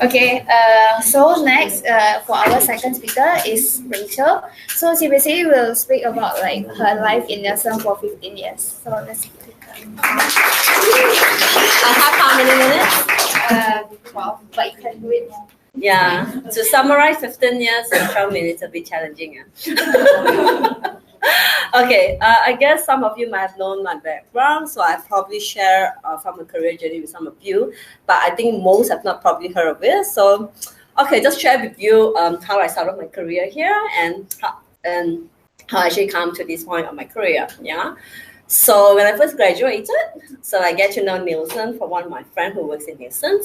Okay, so next for our second speaker is Rachel. So she basically will speak about like her life in nursing for 15 years. So let's take her. I have how many minutes? 12, but you can do it. Yeah, to summarize 15 years in 12 minutes, a bit challenging. Okay, I guess some of you might have known my background, so I probably share from a career journey with some of you, but I think most have not probably heard of it. So, okay, just share with you how I started my career here and how I actually come to this point of my career. Yeah. So when I first graduated, so I get to know Nielsen from one of my friends who works in Nielsen.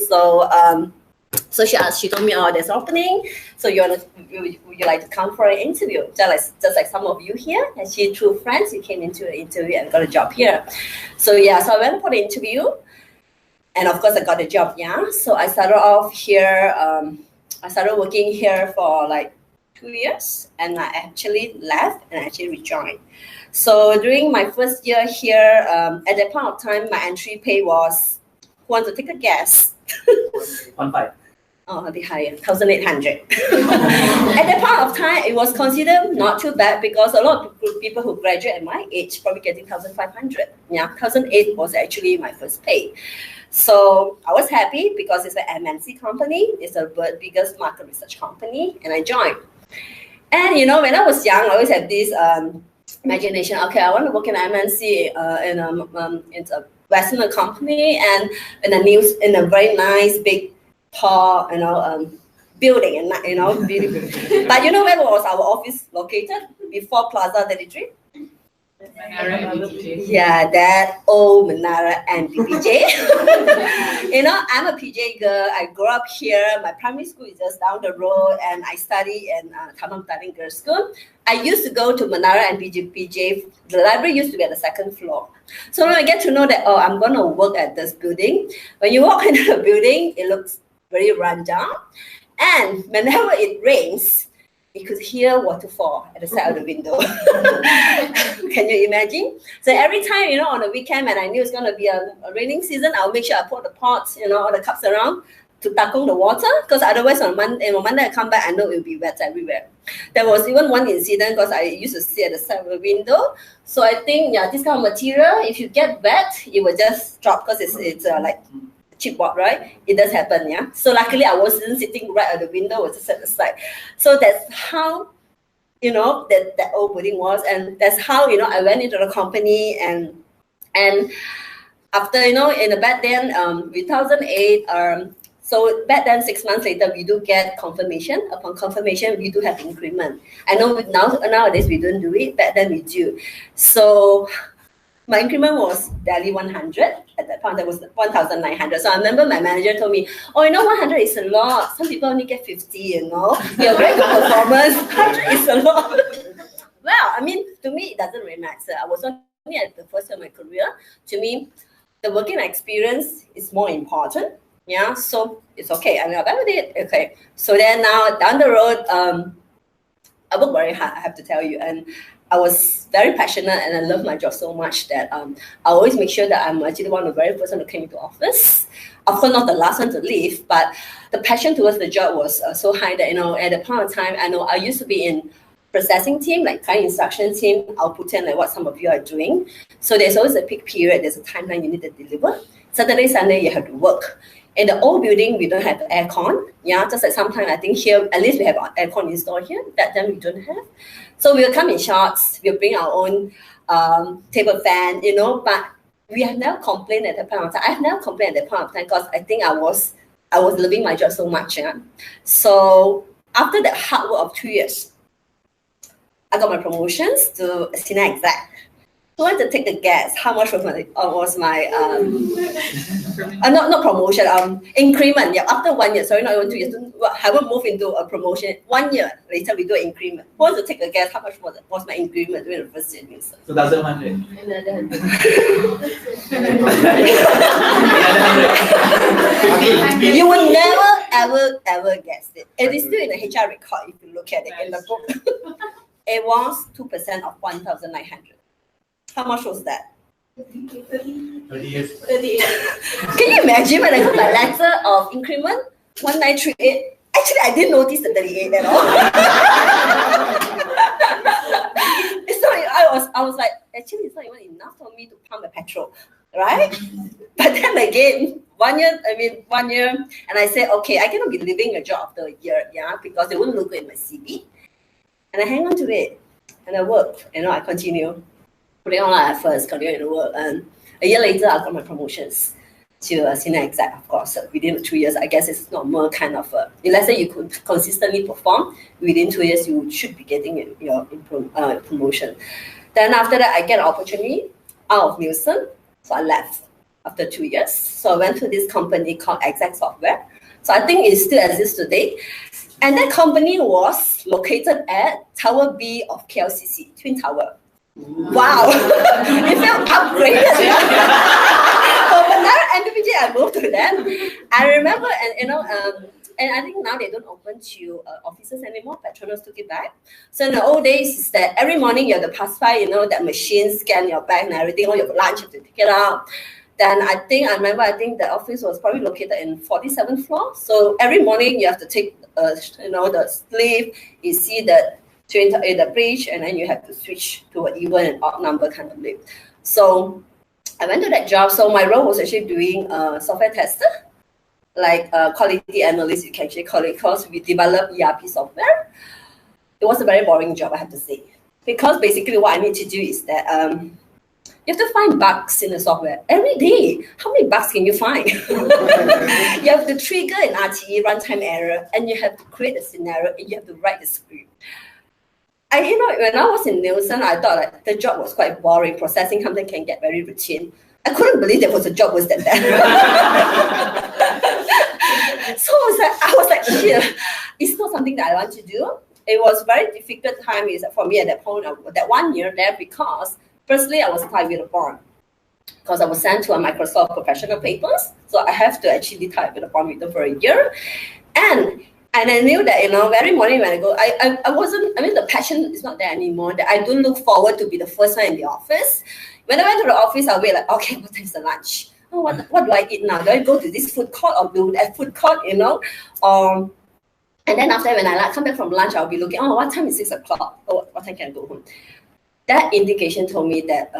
So she told me, oh, there's an opening. So would you like to come for an interview? Just like some of you here. And she, through friends, she came into the interview and got a job here. So yeah, so I went for the interview. And of course, I got the job, yeah. So I started off here. I started working here for like 2 years. And I actually left and I actually rejoined. So during my first year here, at that point of time, my entry pay was, who wants to take a guess? 1.5. Oh, a bit higher, 1,800. At that point of time, it was considered not too bad because a lot of people who graduate at my age probably getting 1,500. Yeah, 1,008 was actually my first pay. So I was happy because it's an MNC company. It's the biggest market research company, and I joined. And you know, when I was young, I always had this imagination. Okay, I want to work in MNC in a Western company and in a very nice big tall, building, and beautiful. But you know where was our office located before Plaza 33? Yeah, that old Menara and PJ. I'm a PJ girl. I grew up here. My primary school is just down the road, and I study in Tamam Taling Girls' School. I used to go to Menara and PJ. The library used to be at the second floor. So when I get to know that, oh, I'm going to work at this building, when you walk into the building, it looks very run down. And whenever it rains, you could hear waterfall at the side of the window. Can you imagine? So every time, on the weekend when I knew it's going to be a raining season, I'll make sure I put the pots, all the cups around to takung the water, because otherwise on Monday I come back, I know it will be wet everywhere. There was even one incident because I used to sit at the side of the window. So I think, yeah, this kind of material, if you get wet, it will just drop because it's like chipboard, right? It does happen, yeah. So luckily, I wasn't sitting right at the window; I was just at the side. So that's how, that old building was, and that's how I went into the company and after in the back then 2008 so back then 6 months later we do get confirmation. Upon confirmation, we do have increment. I know nowadays we don't do it. Back then we do. So my increment was barely 100. At that point, that was 1,900. So I remember my manager told me, oh, 100 is a lot. Some people only get 50, You have very good performance. 100 is a lot. Well, I mean, to me, it doesn't really matter. I was only at the first of my career. To me, the working experience is more important. Yeah, so it's okay. I mean, I'm with it. Okay. So then now, down the road, I work very hard, I have to tell you. And I was very passionate and I love my job so much that I always make sure that I'm actually one of the very first one who came into office. Of course, not the last one to leave, but the passion towards the job was so high that, at the point of time, I know I used to be in processing team, like client instruction team, output and like what some of you are doing. So there's always a peak period, there's a timeline you need to deliver. Saturday, Sunday, you have to work. In the old building, we don't have aircon. Yeah, just like sometimes I think here, at least we have aircon installed here. That time we don't have. So we'll come in shorts. We'll bring our own table fan, But we have never complained at that point of time. I have never complained at that point of time because I think I was loving my job so much. Yeah. So after that hard work of 2 years, I got my promotions to senior exec. Who want to take a guess? How much was my not promotion, increment? Yeah, after 1 year, sorry, not even 2 years. I haven't moved into a promotion. 1 year later, we do an increment. Who wants to take a guess? How much was my increment during the first year? 2,100. You would never ever guess it. It is still in the HR record if you look at it in the book. it was 2% of 1,900. How much was that? 38. 38. Can you imagine when I got my letter of increment, 1938? Actually, I didn't notice the 38 at all. I was like, actually, it's not even enough for me to pump the petrol, right? But then again, 1 year, and I said, okay, I cannot be leaving a job after a year, because it wouldn't look good in my CV. And I hang on to it, and I worked, I continue putting on at first, continue to work, and a year later, I got my promotions to a senior exec, of course. So within 2 years, I guess it's normal kind of, let's say you could consistently perform, within 2 years, you should be getting your promotion. Then after that, I get an opportunity out of Nielsen, so I left after 2 years. So I went to this company called Exact Software. So I think it still exists today. And that company was located at Tower B of KLCC, Twin Tower. Wow, it felt upgraded. From another NPG, I moved to them. I remember, and I think now they don't open to offices anymore. Petronas took it back. So in the old days, is that every morning you have to pass by, that machine, scan your bag and everything, or your lunch, you have to take it out. Then I think the office was probably located in 47th floor. So every morning you have to take, the sleeve, you see the bridge, and then you have to switch to an even and odd number kind of lift. So I went to that job. So my role was actually doing software tester, like quality analyst, you can actually call it, because we develop ERP software. It was a very boring job, I have to say, because basically what I need to do is that you have to find bugs in the software every day. How many bugs can you find? You have to trigger an RTE, runtime error, and you have to create a scenario, and you have to write the script. When I was in Nielsen, I thought like, the job was quite boring. Processing something can get very routine. I couldn't believe there was a job worse than that. So I was like, shit, it's not something that I want to do. It was a very difficult time for me at that point, that 1 year there, because firstly, I was applied with a bond, because I was sent to a Microsoft professional papers. So I have to actually type with a bond with them for a year. And I knew that, very morning when I go, the passion is not there anymore. That I don't look forward to be the first one in the office. When I went to the office, I'll be like, okay, what time is the lunch? Oh, what do I eat now? Do I go to this food court or do that food court, And then after, when I come back from lunch, I'll be looking, what time is 6 o'clock? Oh, what time can I go home? That indication told me that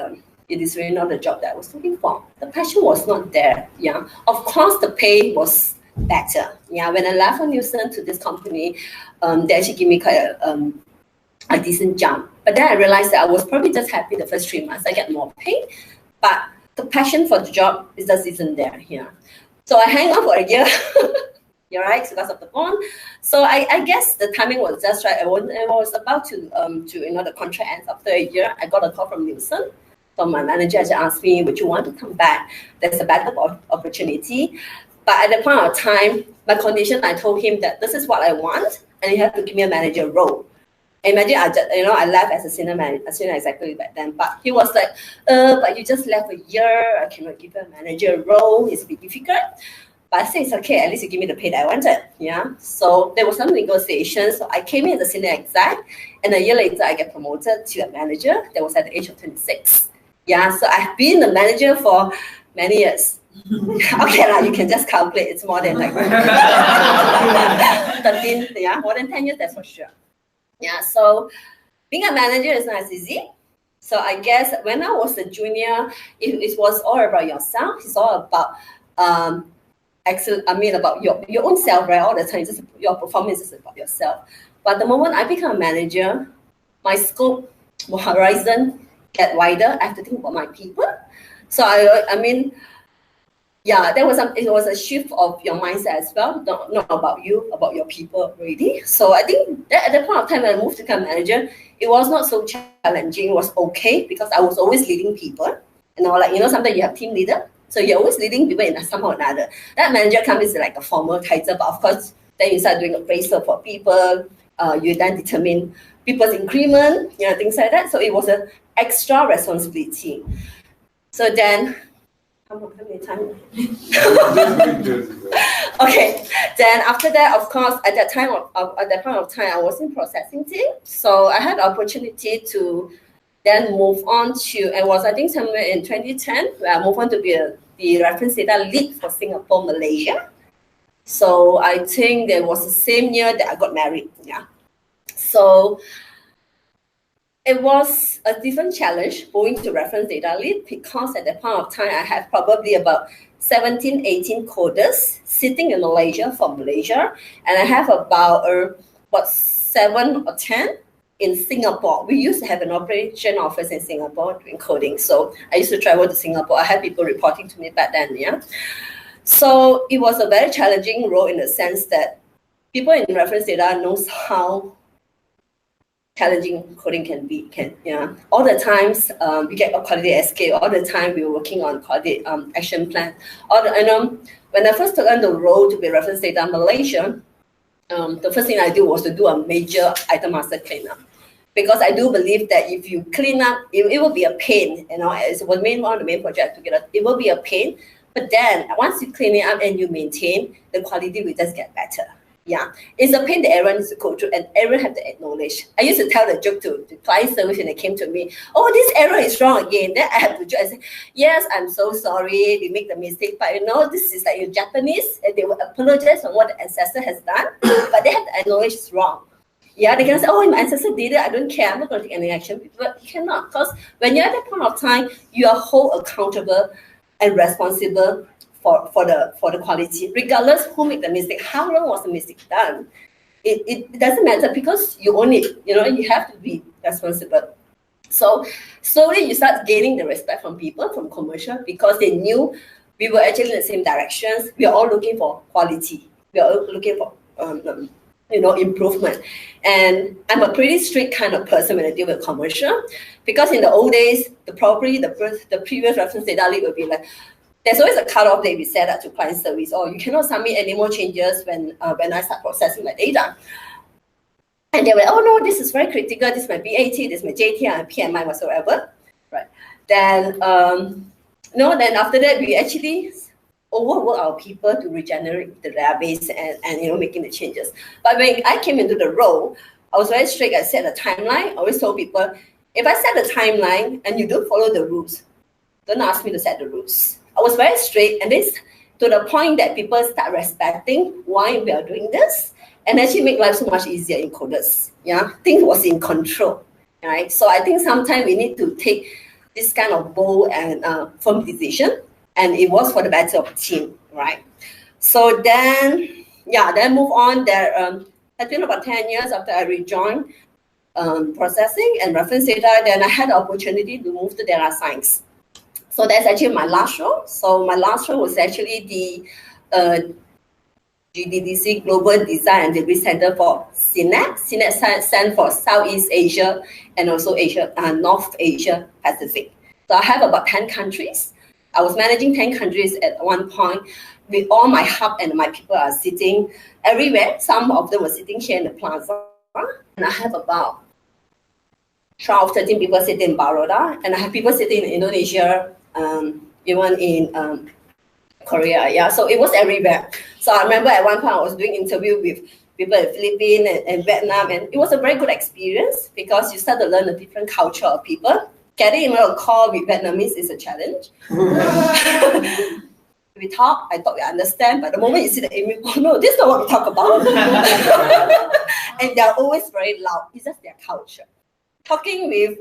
it is really not the job that I was looking for. The passion was not there, Of course, the pay was better, When I left from Nielsen to this company, they actually gave me quite a decent jump. But then I realized that I was probably just happy the first 3 months. I get more pay, but the passion for the job just isn't there, So I hang on for a year. You're right, because of the bond. So I guess the timing was just right. I was about to the contract ends after a year. I got a call from Nielsen, from my manager, to ask me, would you want to come back? There's a better opportunity. But at the point of time, my condition, I told him that this is what I want, and you have to give me a manager role. Imagine I left as a senior executive back then, but he was like, but you just left a year. I cannot give you a manager role. It's a bit difficult. But I said, it's okay, at least you give me the pay that I wanted, So there was some negotiation. So I came in as a senior exec, and a year later, I get promoted to a manager. That was at the age of 26. So I've been a manager for many years. Okay, you can just calculate. It's more than like 13, more than 10 years, that's for sure. So being a manager is not as easy. So I guess when I was a junior, it was all about yourself. It's all about about your own self, right? All the time, just your performance is about yourself. But the moment I become a manager, my scope, my horizon get wider. I have to think about my people. So it was a shift of your mindset as well, not about you, about your people already. So I think that at the point of time when I moved to become manager, it was not so challenging. It was okay because I was always leading people. Sometimes you have team leader. So you're always leading people in somehow or another. That manager comes as like a formal title, but of course, then you start doing appraisal for people. You then determine people's increment, things like that. So it was an extra responsibility. So then, how many times? Okay, then after that, of course, at that point of time, I was in processing team, so I had the opportunity to then move on to, and was I think somewhere in 2010, where I moved on to be the reference data lead for Singapore, Malaysia. So I think that was the same year that I got married. Yeah, so it was a different challenge going to reference data lead, because at that point of time, I had probably about 17, 18 coders sitting in Malaysia for Malaysia, and I have about 7 or 10 in Singapore. We used to have an operation office in Singapore doing coding, so I used to travel to Singapore. I had people reporting to me back then, yeah. So it was a very challenging role in the sense that people in reference data knows how challenging coding can be. All the times we get a quality escape. All the time we were working on quality action plan. When I first took on the role to be reference data Malaysia, the first thing I did was to do a major item master cleanup, because I do believe that if you clean up, it will be a pain. As it was one of the main projects together, it will be a pain. But then once you clean it up and you maintain, the quality will just get better. Yeah, it's a pain that everyone needs to go through, and everyone have to acknowledge. I used to tell the joke to the client service when they came to me, oh, this error is wrong again. Then I have to joke and say, yes, I'm so sorry, we make the mistake, but this is like in Japanese, and they will apologize for what the ancestor has done, but they have to acknowledge it's wrong. Yeah, they can say, oh, my ancestor did it, I don't care, I'm not going to take any action. But you cannot, because when you're at that point of time, you are whole accountable and responsible for the quality, regardless who made the mistake, how long was the mistake done. It doesn't matter, because you own it. You have to be responsible. So slowly you start gaining the respect from people, from commercial, because they knew we were actually in the same directions. We are all looking for quality. We are all looking for improvement. And I'm a pretty strict kind of person when I deal with commercial, because in the old days, the previous reference data lead would be like, there's always a cutoff date we set up to client service. Oh, you cannot submit any more changes when I start processing my data. And they were, oh no, this is very critical. This is my BAT, this is my JT, and PMI whatsoever, right? Then, then after that, we actually overwork our people to regenerate the database and making the changes. But when I came into the role, I was very strict. I set a timeline. I always told people, if I set a timeline and you don't follow the rules, don't ask me to set the rules. I was very strict, and this to the point that people start respecting why we are doing this, and actually make life so much easier in coders. Yeah, things was in control, right? So I think sometimes we need to take this kind of bold and firm decision, and it was for the better of the team, right? So then move on. There has been about 10 years after I rejoined processing and reference data. Then I had the opportunity to move to data science. So that's actually my last role. So my last role was actually the GDDC Global Design and Delivery Center for CNET. CNET stands for Southeast Asia and also North Asia Pacific. So I have about 10 countries. I was managing 10 countries at one point, with all my hub and my people are sitting everywhere. Some of them were sitting here in the plaza. And I have about 12, 13 people sitting in Baroda. And I have people sitting in Indonesia, even in Korea. Yeah, so it was everywhere. So I remember at one point I was doing interview with people in Philippines and Vietnam. And it was a very good experience, because you start to learn a different culture of people. Getting even a call with Vietnamese is a challenge. We talk, I thought we understand, but the moment you see the email, oh no, this is not what we talk about. And they're always very loud. It's just their culture. Talking with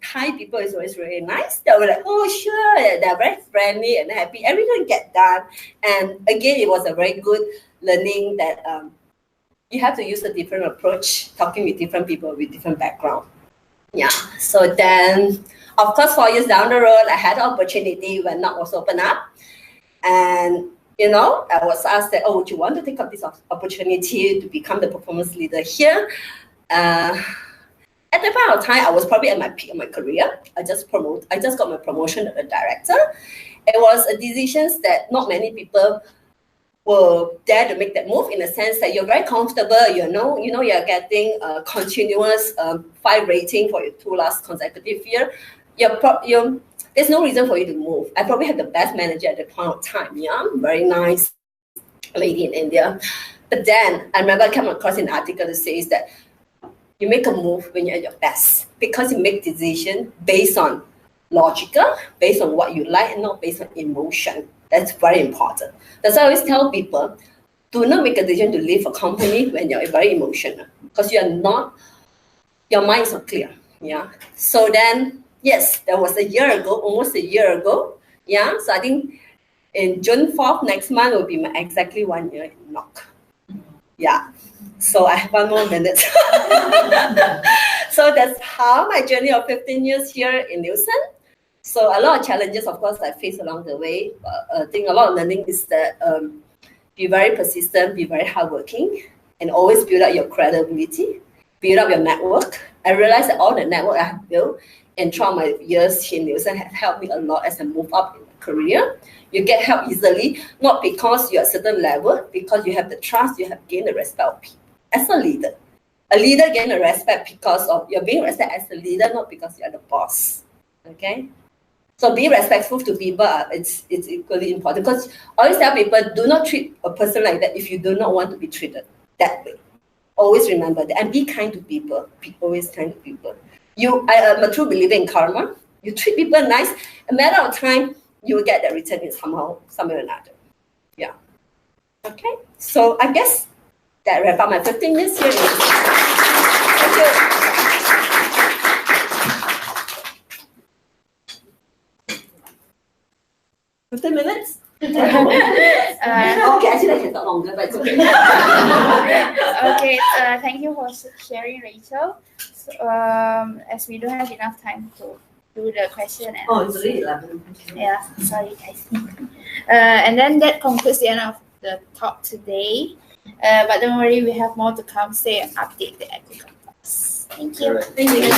Thai people is always very nice. They were like, oh sure, they're very friendly and happy. Everything get done. And again, it was a very good learning that you have to use a different approach, talking with different people with different background. Yeah, so then, of course, 4 years down the road, I had the opportunity when NOC was opened up. And, I was asked that, oh, would you want to take up this opportunity to become the performance leader here? At that point of time, I was probably at my peak of my career. I just got my promotion as a director. It was a decision that not many people will dare to make that move, in the sense that you're very comfortable, you're getting a continuous 5 rating for your 2 last consecutive year. There's no reason for you to move. I probably had the best manager at the point of time. Yeah, very nice. lady in India. But then I remember I came across an article that says that you make a move when you're at your best because you make decisions based on logical, based on what you like, and not based on emotion. That's very important. That's why I always tell people, do not make a decision to leave a company when you're very emotional because you're not, your mind is not clear. Yeah. So then, yes, that was a year ago, almost a year ago. Yeah. So I think in June 4th, next month will be my exactly 1 year in knock. Yeah. So I have 1 more minute. So that's how my journey of 15 years here in Nielsen. So a lot of challenges, of course, I faced along the way. But I think a lot of learning is that be very persistent, be very hardworking, and always build up your credibility, build up your network. I realized that all the network I have built and throughout my years here in Nielsen have helped me a lot as I move up in my career. You get help easily, not because you're at a certain level, because you have the trust, you have gained the respect of people. As a leader gain the respect because of you're being respected as a leader, not because you're the boss. Okay? So be respectful to people, it's equally important. Because I always tell people, do not treat a person like that if you do not want to be treated that way. Always remember that. And be kind to people. Be always kind to people. I am a true believer in karma. You treat people nice, a matter of time, you will get that return in somehow, somewhere or another. Yeah. Okay. So I guess that wrap up my 15 years here. Thank you. 15 minutes? Okay, actually I can talk longer, but it's okay. Okay, thank you for sharing, Rachel. So, as we don't have enough time to do the question and it's really 11. yeah, sorry guys. And then that concludes the end of the talk today. But don't worry, we have more to come. Stay and update the agriculture. Thank you. Thank you.